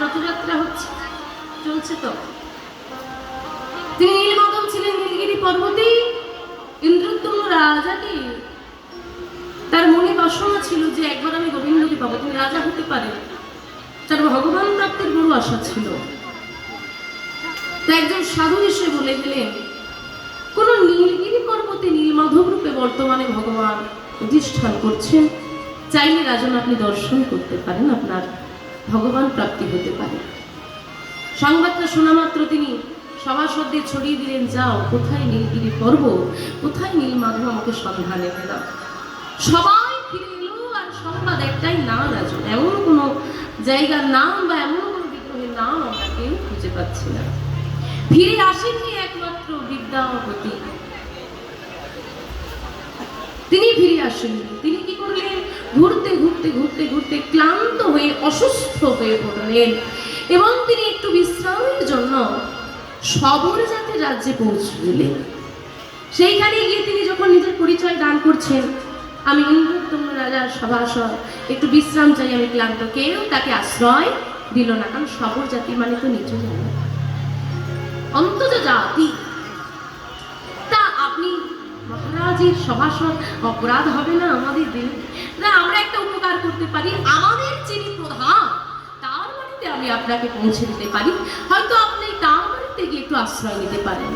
রথযাত্রা হচ্ছে, চলছে তো। তিনি নীলমাধব ছিলেন নীলগিরি পর্বতে। ইন্দ্রদ্যম্ন রাজাকে তার মনে বাসনা ছিল যে একবার আমি গোবিন্দকে পাবো, তিনি রাজা হতে পারেন। তার ভগবান প্রাপ্তির বড় আশা ছিল। তা একজন সাধু এসে বলে গেলেন, কোন নীলগিরি পর্বতে নীলমাধব রূপে বর্তমানে ভগবান অধিষ্ঠান করছেন, চাইলে রাজন আপনি দর্শন করতে পারেন, আপনার ভগবান প্রাপ্তি হতে পারে। সংবাদটা শোনা মাত্র তিনি সভাসদদের ছড়িয়ে দিলেন, যাও, কোথায় নীলগিরি পর্বত, কোথায় নীলমাধব, আমাকে সন্ধান এনে দাও। সবাই ফিরে এলো, আর সংবাদ একটাই, না রাজন, এমন কোনো জায়গার নাম বা এমন কোনো বিগ্রহের নাম আমরা কেউ খুঁজে পাচ্ছি না। ফিরে আসেননি একমাত্র বিদ্যাপতি, তিনি ফিরে আসেননি। তিনি কি করলেন, ঘুরতে ঘুরতে ঘুরতে ঘুরতে ক্লান্ত হয়ে অসুস্থ হয়ে পড়লেন এবং তিনি একটু বিশ্রামের জন্য সবর জাতির রাজ্যে পৌঁছলেন। সেইখানে গিয়ে তিনি যখন নিজের পরিচয় দান করছেন, আমি ইন্দ্রদ্যম্ন রাজার সভাসদ, একটু বিশ্রাম চাই, আমি ক্লান্ত, কেউ তাকে আশ্রয় দিল না। কারণ সবর জাতি মানে তো নিচু জাতি, অন্তজ জাতি। তা আপনি মহারাজের সভাসদ, অপরাধ হবে না আমাদের দিন? আমরা একটা উপকার করতে পারি, আমাদের যিনি প্রধান তার বাড়িতে আমি আপনাকে পৌঁছে দিতে পারি, হয়তো আপনি তার বাড়িতে গিয়ে একটু আশ্রয় নিতে পারেন।